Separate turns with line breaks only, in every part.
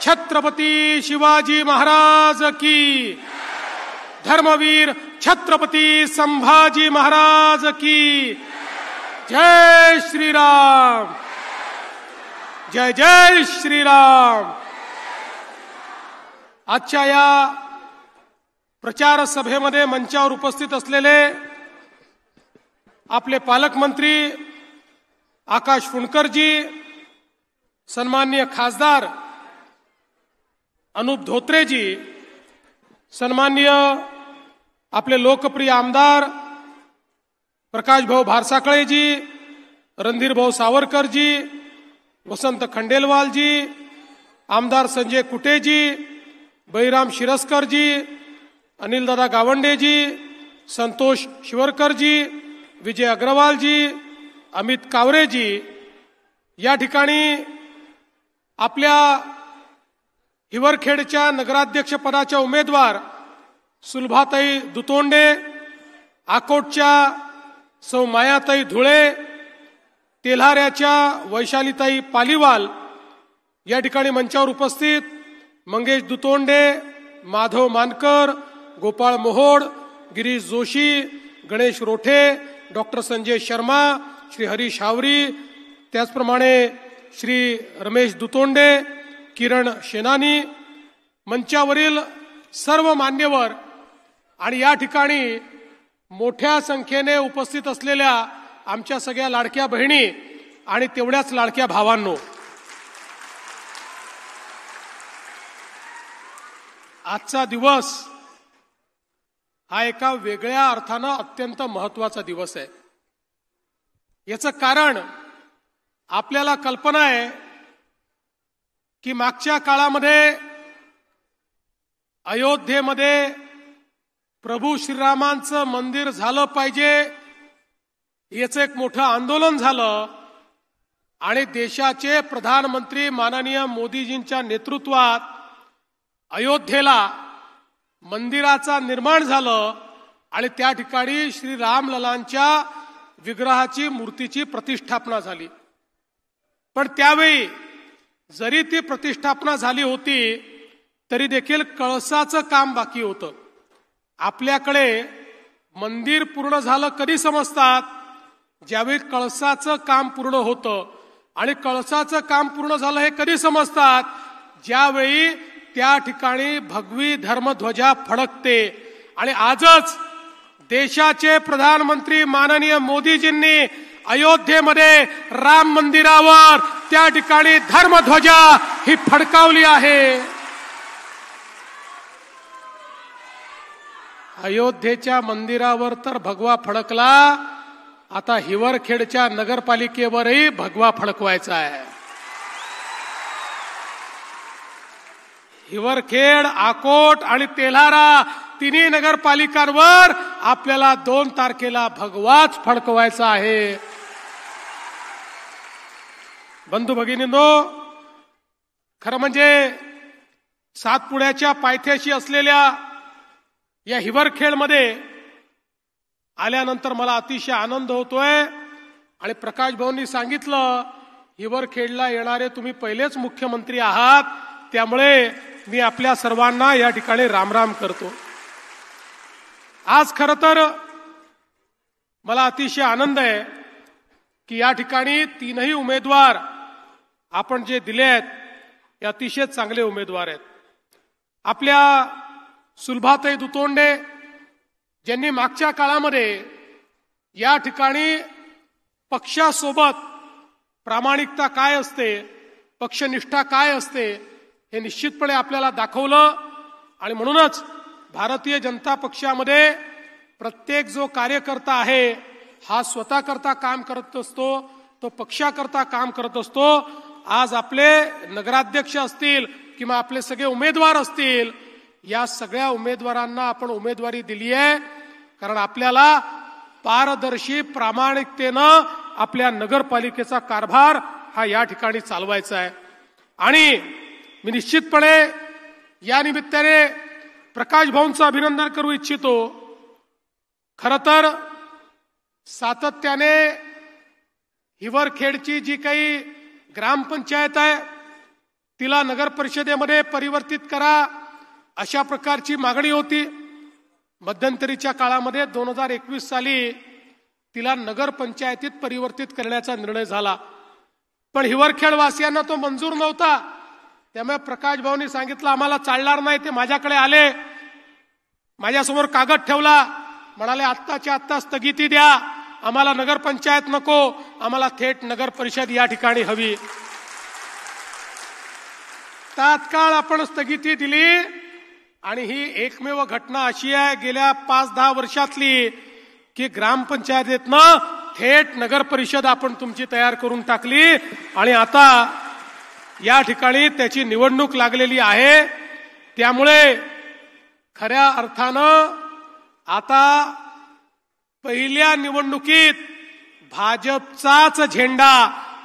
छत्रपती शिवाजी महाराज की, धर्मवीर छत्रपती संभाजी महाराज की। जय श्रीराम, जय जय श्रीराम। आजच्या या प्रचार सभेमध्ये मंचावर उपस्थित असलेले आपले पालकमंत्री आकाश फुंडकरजी, सन्माननीय खासदार अनुप धोत्रेजी, सन्माननीय आपले लोकप्रिय आमदार प्रकाश भाऊ भारसाकळेजी, रणधीर भाऊ सावरकरजी, वसंत खंडेलवालजी, आमदार संजय कुटेजी, बळीराम शिरस्करजी, अनिलदादा गावंडेजी, संतोष शिवरकरजी, विजय अग्रवालजी, अमित कावरेजी, या ठिकाणी आपल्या हिवरखेडच्या नगराध्यक्ष पदाच्या उमेदवार सुलभाताई दुतोंडे, आकोटच्या सौ मायाताई धुळे, तेल्हाऱ्याच्या वैशालीताई पालीवाल, या ठिकाणी मंचावर उपस्थित मंगेश दुतोंडे, माधव मानकर, गोपाळ मोहोड, गिरीश जोशी, गणेश रोठे, डॉक्टर संजय शर्मा, श्री हरीश हावरी, त्याचप्रमाणे श्री रमेश दुतोंडे, किरण शेनानी, मंचावरील सर्व मान्यवर आणि या ठिकाणी मोठ्या संख्येने उपस्थित असलेल्या आमच्या सगळ्या लाडक्या बहिणी आणि तेवढ्याच लाडक्या भावांनो, आजचा दिवस हा एका वेगळ्या अर्थानं अत्यंत महत्वाचा दिवस आहे। याचं कारण आपल्याला कल्पना आहे की मागच्या काळामध्ये अयोध्येमध्ये प्रभू श्रीरामांचं मंदिर झालं पाहिजे याचं एक मोठं आंदोलन झालं आणि देशाचे प्रधानमंत्री माननीय मोदीजींच्या नेतृत्वात अयोध्येला मंदिराचा निर्माण झालं आणि त्या ठिकाणी श्री रामललांच्या विग्रहाची मूर्तीची प्रतिष्ठापना झाली। पण त्यावेळी जरी ती प्रतिष्ठापना झाली होती तरी देखील कळसाचं काम बाकी होतं। आपल्याकडे मंदिर पूर्ण झालं कधी समजतात, ज्यावेळी कळसाचं काम पूर्ण होतं, आणि कळसाचं काम पूर्ण झालं हे कधी समजतात, ज्यावेळी त्या ठिकाणी भगवी धर्मध्वजा फडकते। आणि आजच देशाचे प्रधानमंत्री माननीय मोदीजींनी अयोध्येमध्ये राम मंदिरावर त्या ठिकाणी धर्मध्वजा ही फडकावली आहे। अयोध्येच्या मंदिरावर तर भगवा फडकला, आता हिवरखेडच्या नगरपालिकेवरही भगवा फडकवायचा आहे। हिवरखेड, आकोट आणि तेल्हारा तिन्ही नगरपालिकांवर आपल्याला 2 तारखेला भगवाच फडकवायचा आहे। बंधू भगिनींनो, खरं म्हणजे सातपुड्याच्या पायथ्याशी असलेल्या या हिवरखेडमध्ये आल्यानंतर मला अतिशय आनंद होतोय। आणि प्रकाश भाऊंनी सांगितलं, हिवरखेडला येणारे तुम्ही पहिलेच मुख्यमंत्री आहात, त्यामुळे मी आपल्या सर्वांना या ठिकाणी रामराम करतो। आज खरं तर मला अतिशय आनंद आहे की या ठिकाणी 3ही उमेदवार आपण जे दिले आहेत हे अतिशय चांगले उमेदवार आहेत। आपल्या सुलभाताई दुतोंडे, ज्यांनी मागच्या काळामध्ये या ठिकाणी पक्षासोबत प्रामाणिकता काय असते, पक्षनिष्ठा काय असते हे निश्चितपणे आपल्याला दाखवलं। आणि म्हणूनच भारतीय जनता पक्षामध्ये प्रत्येक जो कार्यकर्ता आहे हा स्वतःकरता काम करत असतो, तो पक्षाकरता काम करत असतो। आज आपले नगराध्यक्ष असतील किंवा आपले सगळे उमेदवार असतील, या सगळ्या उमेदवारांना आपण उमेदवारी दिली आहे कारण आपल्याला पारदर्शी प्रामाणिकतेनं आपल्या नगरपालिकेचा कारभार हा या ठिकाणी चालवायचा आहे। आणि मी निश्चितपणे या निमित्ताने प्रकाश भाऊंचं अभिनंदन करू इच्छितो। खरं तर सातत्याने हिवरखेडची जी काही ग्रामपंचायत आहे तिला नगर परिषदेमध्ये परिवर्तित करा अशा प्रकारची मागणी होती। मध्यंतरीच्या काळामध्ये 2021 साली तिला नगर पंचायतीत परिवर्तित करण्याचा निर्णय झाला, पण हिवरखेड वासियांना तो मंजूर नव्हता। त्यामुळे प्रकाश भाऊंनी सांगितलं आम्हाला चालणार नाही। ते माझ्याकडे आले, माझ्यासमोर कागद ठेवला, म्हणाले आत्ताच्या आत्ता स्थगिती द्या, आम्हाला नगर पंचायत नको, आम्हाला थेट नगर परिषद या ठिकाणी हवी। तात्काळ आपण स्थगिती दिली आणि ही एकमेव घटना अशी आहे गेल्या 5-10 वर्षातली की ग्रामपंचायतीतनं थेट नगर परिषद आपण तुमची तयार करून टाकली आणि आता या ठिकाणी त्याची निवडणूक लागलेली आहे। त्यामुळे खऱ्या अर्थानं आता पहिल्या निवडणुकीत भाजपचाच झेंडा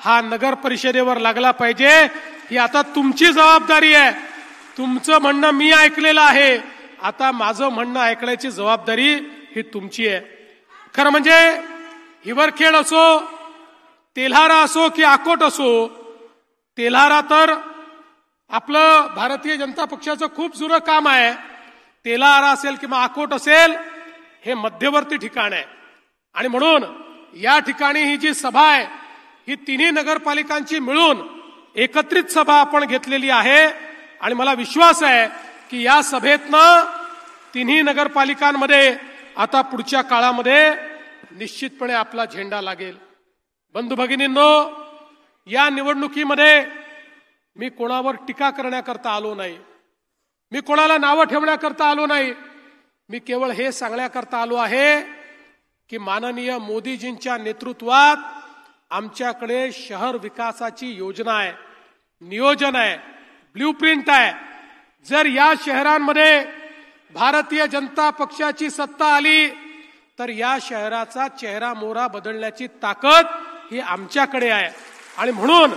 हा नगर परिषदेवर लागला पाहिजे, ही आता तुमची जबाबदारी आहे। तुमचं म्हणणं मी ऐकलेलं आहे, आता माझं म्हणणं ऐकण्याची जबाबदारी ही तुमची आहे। खरं म्हणजे हिवरखेड असो, तेल्हारा असो की अकोट असो, तेल्हारा तर आपलं भारतीय जनता पक्षाचं खूप जुनं काम आहे। तेल्हारा असेल किंवा अकोट असेल हे मध्यवर्ती ठिकाण आहे आणि म्हणून या ठिकाणी ही जी सभा आहे ही तिन्ही नगरपालिकांची मिळून एकत्रित सभा आपण घेतलेली आहे आणि मला विश्वास आहे की या सभेतनं तिन्ही नगरपालिकांमध्ये आता पुढच्या काळामध्ये निश्चितपणे आपला झेंडा लागेल। बंधू भगिनींनो, या निवडणुकीमध्ये मी कोणावर टीका करण्याकरता आलो नाही, मी कोणाला नावं ठेवण्याकरता आलो नाही, मी केवळ हे सांगण्याकरता आलो आहे की माननीय मोदीजींच्या नेतृत्वात आमच्याकडे शहर विकासाची योजना आहे, नियोजन आहे, ब्ल्यूप्रिंट आहे। जर या शहरांमध्ये भारतीय जनता पक्षाची सत्ता आली तर या शहराचा चेहरा मोहरा बदलण्याची ताकद ही आमच्याकडे आहे आणि म्हणून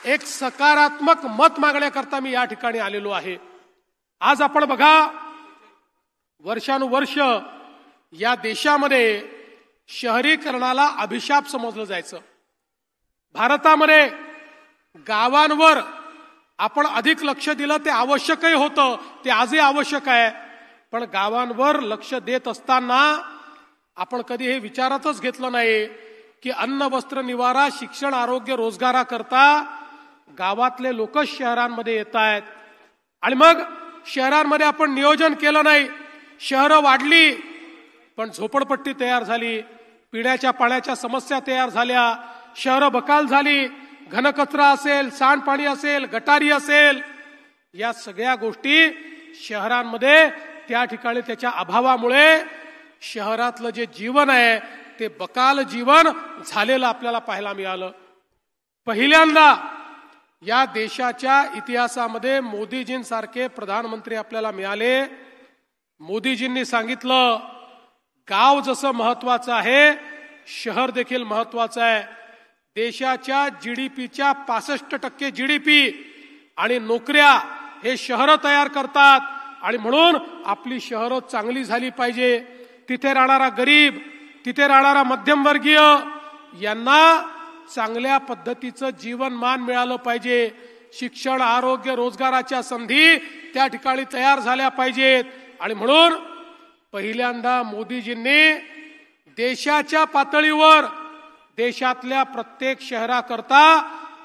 एक सकारात्मक मत मागण्याकरता मी या ठिकाणी आलेलो आहे। आज आपण बघा, वर्षानुवर्ष या देशामध्ये शहरीकरणाला अभिशाप समजलं जायचं। भारतामध्ये गावांवर आपण अधिक लक्ष दिलं ते आवश्यकही होतं, ते आजही आवश्यक आहे, पण गावांवर लक्ष देत असताना आपण कधी हे विचारातच घेतलं नाही की अन्न वस्त्र निवारा शिक्षण आरोग्य रोजगाराकरता गावातले लोक शहरांमध्ये येत आहेत आणि मग शहरांमध्ये आपण नियोजन केलं नाही। शहरं वाढली पण झोपडपट्टी तयार झाली, पिण्याच्या पाण्याच्या समस्या तयार झाल्या, शहरं बकाल झाली, घनकचरा असेल, सांडपाणी असेल, गटारी असेल, या सगळ्या गोष्टी शहरांमध्ये त्या ठिकाणी त्याच्या अभावामुळे शहरातलं जे जीवन आहे ते बकाल जीवन झालेलं आपल्याला पाहायला मिळालं। पहिल्यांदा या देशाच्या इतिहासामध्ये मोदीजींसारखे प्रधानमंत्री आपल्याला मिळाले। मोदीजींनी सांगितलं गाव जसं महत्वाचं आहे शहर देखील महत्वाचं आहे। देशाच्या जीडीपीच्या 65% जीडीपी आणि नोकऱ्या हे शहरं तयार करतात आणि म्हणून आपली शहरं चांगली झाली पाहिजे। तिथे राहणारा गरीब, तिथे राहणारा मध्यमवर्गीय यांना चांगल्या पद्धतीचं जीवनमान मिळालं पाहिजे। शिक्षण आरोग्य रोजगाराच्या संधी त्या ठिकाणी तयार झाल्या पाहिजेत आणि म्हणून पहिल्यांदा मोदीजींनी देशाच्या पातळीवर देशातल्या प्रत्येक शहराकरता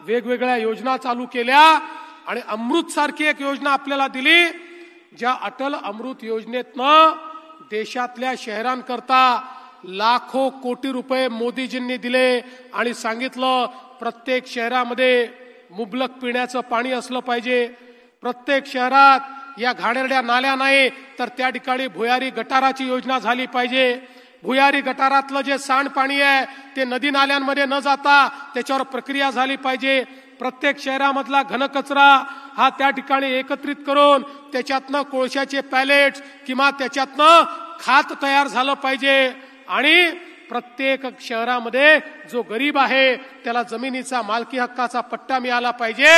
वेगवेगळ्या योजना चालू केल्या आणि अमृत सारखी एक योजना आपल्याला दिली, ज्या अटल अमृत योजनेतनं देशातल्या शहरांकरता लाखो कोटी रुपये मोदीजींनी दिले आणि सांगितलं प्रत्येक शहरामध्ये मुबलक पिण्याचं पाणी असलं पाहिजे। प्रत्येक शहरात या घाणेरड्या नाल्या नाही तर त्या ठिकाणी भुयारी गटाराची योजना झाली पाहिजे। भुयारी गटारातलं जे सांडपाणी आहे ते नदी नाल्यांमध्ये न जाता त्याच्यावर प्रक्रिया झाली पाहिजे। प्रत्येक शहरामधला घनकचरा हा त्या ठिकाणी एकत्रित करून त्याच्यातनं कोळशाचे पॅलेट्स किंवा त्याच्यातनं खत तयार झालं पाहिजे आणि प्रत्येक शहरामध्ये जो गरीब आहे त्याला जमिनीचा मालकी हक्काचा पट्टा मिळाला पाहिजे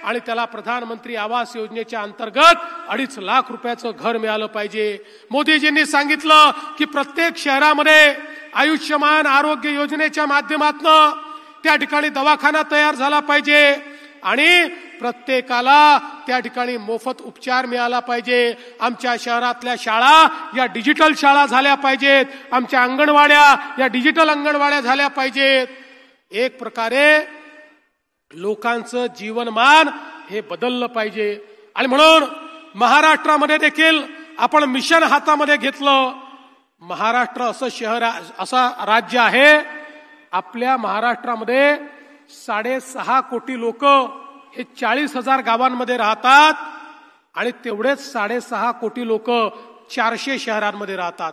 आणि त्याला प्रधानमंत्री आवास योजनेच्या अंतर्गत 2.5 लाख रुपयाचं घर मिळालं पाहिजे। मोदीजींनी सांगितलं की प्रत्येक शहरामध्ये आयुष्यमान आरोग्य योजनेच्या माध्यमातून त्या ठिकाणी दवाखाना तयार झाला पाहिजे आणि प्रत्येकाला त्या ठिकाणी मोफत उपचार मिळाला पाहिजे. आमच्या शहरातल्या शाळा या डिजिटल शाळा झाल्या पाहिजेत. आमच्या अंगणवाड्या या डिजिटल अंगणवाड्या झाल्या पाहिजेत. एक प्रकारे लोकांचं जीवनमान हे बदललं पाहिजे. आणि म्हणून महाराष्ट्रामध्ये देखील आपण मिशन हातामध्ये घेतलं. महाराष्ट्र असं शहर, असा राज्य आहे, आपल्या महाराष्ट्रामध्ये 6.5 कोटी लोक हे 40,000 गावांमध्ये राहतात आणि तेवढेच 6.5 कोटी लोक 400 शहरांमध्ये राहतात.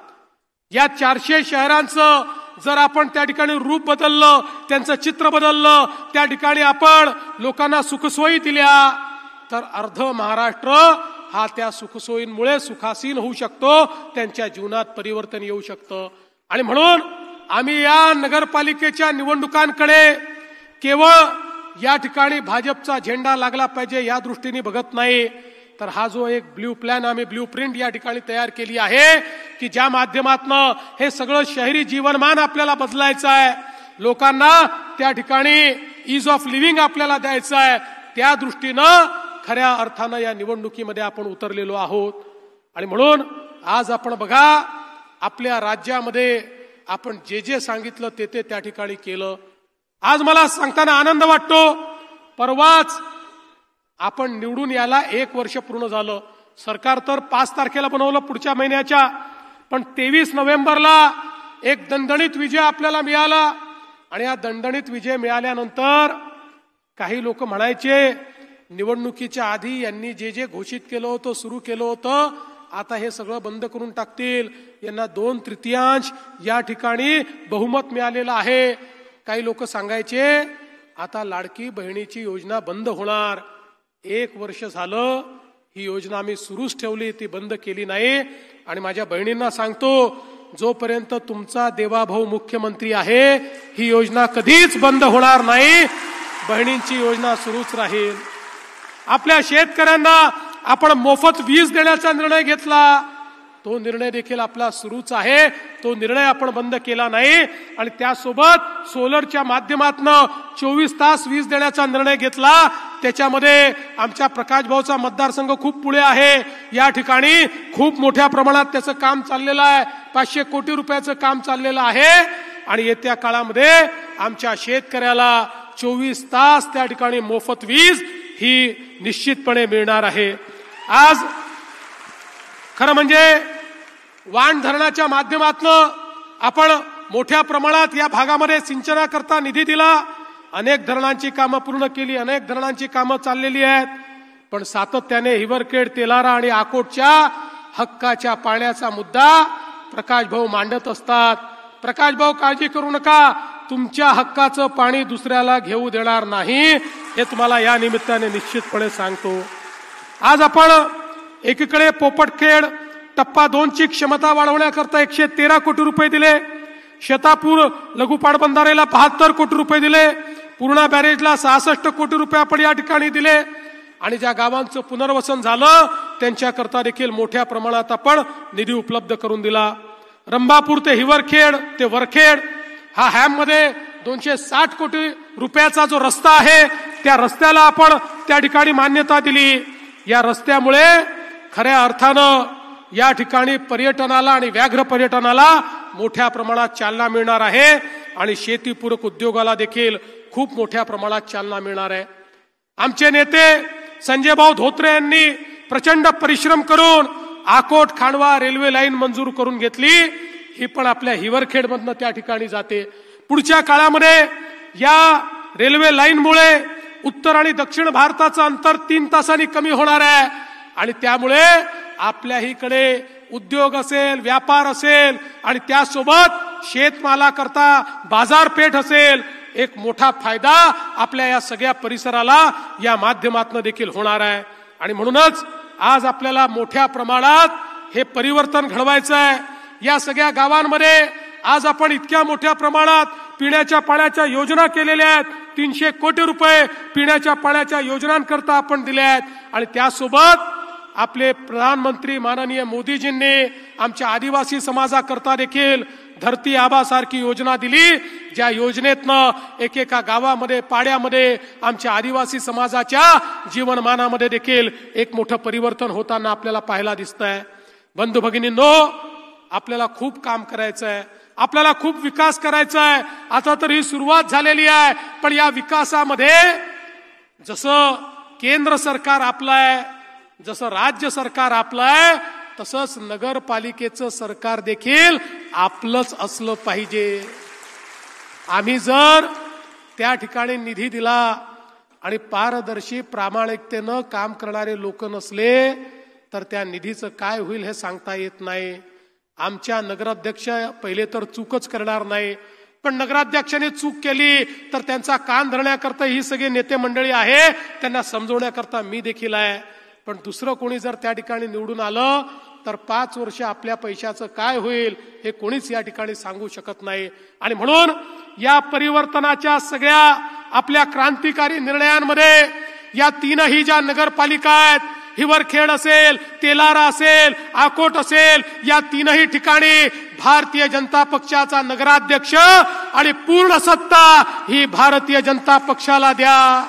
या 400 शहरांचं जर आपण त्या ठिकाणी रूप बदललं, त्यांचं चित्र बदललं, त्या ठिकाणी आपण लोकांना सुखसोयी दिल्या, तर अर्ध महाराष्ट्र हा त्या सुखसोयींमुळे सुखासीन होऊ शकतो. त्यांच्या जीवनात परिवर्तन येऊ शकतं. आणि म्हणून आम्ही या नगरपालिकेच्या निवडणुकांकडे केवळ या ठिकाणी भाजपचा झेंडा लागला पाहिजे या दृष्टीने बघत नाही, तर हा जो एक ब्ल्यू प्लॅन, आम्ही ब्ल्यू प्रिंट या ठिकाणी तयार केली आहे की ज्या माध्यमातनं हे सगळं शहरी जीवनमान आपल्याला बदलायचं आहे, लोकांना त्या ठिकाणी ईज ऑफ लिव्हिंग आपल्याला द्यायचं आहे, त्या दृष्टीनं खऱ्या अर्थानं या निवडणुकीमध्ये आपण उतरलेलो आहोत. आणि म्हणून आज आपण बघा, आपल्या राज्यामध्ये आपण जे जे सांगितलं ते ते त्या ठिकाणी केलं. आज मला सांगताना आनंद वाटतो, परवाच आपण निवडून यायला 1 वर्ष पूर्ण झालं. सरकार तर 5 तारखेला बनवलं पुढच्या महिन्याच्या, पण 23 नोव्हेंबरला एक दणदणीत विजय आपल्याला मिळाला. आणि या दणदणीत विजय मिळाल्यानंतर काही लोक म्हणायचे, निवडणुकीच्या आधी यांनी जे जे घोषित केलं होतं, सुरू केलं होतं, आता हे सगळं बंद करून टाकतील, यांना 2/3 या ठिकाणी बहुमत मिळालेलं आहे. काही लोक सांगायचे आता लाडकी बहिणीची योजना बंद होणार. 1 वर्ष झालं ही योजना आम्ही सुरूच ठेवली, ती बंद केली नाही. आणि माझ्या बहिणींना सांगतो, जोपर्यंत तुमचा देवाभाऊ मुख्यमंत्री आहे ही योजना कधीच बंद होणार नाही. बहिणींची योजना सुरूच राहील. आपल्या शेतकऱ्यांना आपण मोफत वीज देण्याचा निर्णय घेतला, तो निर्णय देखील आपला सुरूच आहे. तो निर्णय आपण बंद केला नाही. आणि त्यासोबत सोलरच्या माध्यमातून 24 तास वीज देण्याचा निर्णय घेतला. त्याच्यामध्ये आमच्या प्रकाश भाऊचा मतदारसंघ खूप पुढे आहे. या ठिकाणी खूप मोठ्या प्रमाणात त्याचं काम चाललेलं आहे. 500 कोटी रुपयाचं काम चाललेलं आहे. आणि येत्या काळामध्ये आमच्या शेतकऱ्याला 24 तास त्या ठिकाणी मोफत वीज ही निश्चितपणे मिळणार आहे. आज खरं म्हणजे वाण धरणाच्या माध्यमातून आपण मोठ्या प्रमाणात या भागामध्ये सिंचनाकरता निधी दिला. अनेक धरणांची कामं पूर्ण केली, अनेक धरणांची कामं चाललेली आहेत. पण सातत्याने हिवरखेड, तेलारा आणि आकोटच्या हक्काच्या पाण्याचा मुद्दा प्रकाश भाऊ मांडत असतात. प्रकाश भाऊ काळजी करू नका, तुमच्या हक्काचं पाणी दुसऱ्याला घेऊ देणार नाही, हे तुम्हाला या निमित्ताने निश्चितपणे सांगतो. आज आपण एकीकडे पोपटखेड टप्पा 2 ची क्षमता वाढवण्याकरता 113 कोटी रुपये दिले, शेतापूर लघु पाटबंधारेला 72 कोटी रुपये दिले, पूर्णा बॅरेजला 66 कोटी रुपये आपण या ठिकाणी दिले. आणि ज्या गावांचं पुनर्वसन झालं त्यांच्याकरता देखील मोठ्या प्रमाणात आपण निधी उपलब्ध करून दिला. रंभापूर ते हिवरखेड ते वरखेड हा हॅम मध्ये 260 कोटी रुपयाचा जो रस्ता आहे, त्या रस्त्याला आपण त्या ठिकाणी मान्यता दिली. या रस्त्यामुळे खऱ्या अर्थानं या ठिकाणी पर्यटनाला आणि व्याघ्र पर्यटनाला मोठ्या प्रमाणात चालना मिळणार आहे. आणि शेतीपूरक उद्योगाला देखील खूप मोठ्या प्रमाणात चालना मिळणार आहे. आमचे नेते संजय भाऊ धोत्रे यांनी प्रचंड परिश्रम करून आकोट खांडवा रेल्वे लाईन मंजूर करून घेतली. ही पण आपल्या हिवरखेडमधनं त्या ठिकाणी जाते. पुढच्या काळामध्ये या रेल्वे लाईनमुळे उत्तर आणि दक्षिण भारताचं अंतर 3 तासांनी कमी होणार आहे. आणि त्यामुळे आपल्याहीकडे उद्योग असेल, व्यापार असेल आणि त्यासोबत शेतमालाकरता बाजारपेठ असेल, एक मोठा फायदा आपल्या या सगळ्या परिसराला या माध्यमातून देखील होणार आहे. आणि म्हणूनच आज आपल्याला मोठ्या प्रमाणात हे परिवर्तन घडवायचं आहे. या सगळ्या गावांमध्ये आज आपण इतक्या मोठ्या प्रमाणात पिण्याच्या पाण्याच्या योजना केलेल्या आहेत. 300 कोटी रुपये पिण्याच्या पाण्याच्या योजनांकरता आपण दिले आहेत. आणि त्यासोबत आपले प्रधानमंत्री माननीय मोदीजींनी आमच्या आदिवासी समाजाकरता देखील धरती आबासारखी योजना दिली, ज्या योजनेतनं एकेका गावामध्ये पाड्यामध्ये आमच्या आदिवासी समाजाच्या जीवनमानामध्ये देखील एक मोठं परिवर्तन होताना आपल्याला पाहायला दिसतंय. बंधू भगिनींनो, आपल्याला खूप काम करायचं आहे, आपल्याला खूप विकास करायचा आहे. आता तर ही सुरुवात झालेली आहे, पण या विकासामध्ये जसं केंद्र सरकार आपलं आहे, जसं राज्य सरकार आपलं आहे, तसंच नगरपालिकेचं सरकार देखील आपलंच असलं पाहिजे. आम्ही जर त्या ठिकाणी निधी दिला आणि पारदर्शी प्रामाणिकतेनं काम करणारे लोक नसले तर त्या निधीचं काय होईल हे सांगता येत नाही. आमच्या नगराध्यक्ष पहिले तर चूकच करणार नाही, पण नगराध्यक्षाने चूक केली तर त्यांचा कान धरण्याकरता ही सगळी नेते मंडळी आहे, त्यांना समजवण्याकरता मी देखील आहे. पण दुसरं कोणी जर त्या ठिकाणी निवडून आलं तर 5 वर्ष आपल्या पैशाचं काय होईल हे कोणीच या ठिकाणी सांगू शकत नाही. आणि म्हणून या परिवर्तनाच्या सगळ्या आपल्या क्रांतिकारी निर्णयांमध्ये या तीनही ज्या नगरपालिका आहेत, हिवरखेड असेल, तेलारा असेल, आकोट असेल, या तीनही ठिकाणी भारतीय जनता पक्षाचा नगराध्यक्ष आणि पूर्ण सत्ता ही भारतीय जनता पक्षाला द्या.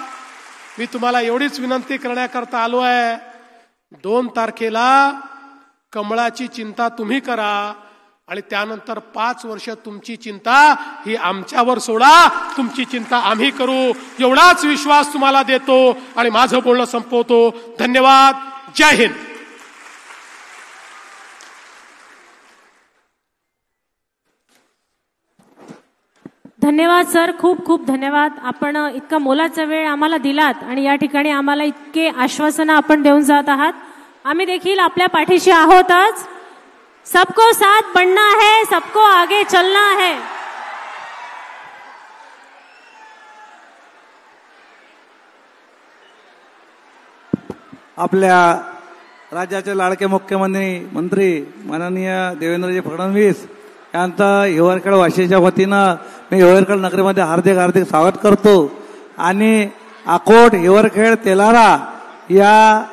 मी तुम्हाला एवढीच विनंती करण्याकरता आलो आहे, 2 तारखेला कमळाची चिंता तुम्ही करा आणि त्यानंतर 5 वर्ष तुमची चिंता ही आमच्यावर सोडा, तुमची चिंता आम्ही करू, एवढाच विश्वास तुम्हाला देतो आणि माझं बोलणं संपवतो. धन्यवाद. जय हिंद.
धन्यवाद सर, खूप खूप धन्यवाद. आपण इतका मोलाचा वेळ आम्हाला दिलात आणि या ठिकाणी आम्हाला इतके आश्वासनं आपण देऊन जात आहात. आम्ही देखील आपल्या पाठीशी आहोतच. सबको साथ बढ़ना है, सबको आगे चलना है.
आपल्या राज्याचे लाडके मुख्यमंत्री माननीय देवेंद्रजी फडणवीस यांचा हिवरखेड वाशीच्या वतीनं मी हिवरखेड नगरीमध्ये हार्दिक स्वागत करतो. आणि अकोट, हिवरखेड, तेलारा या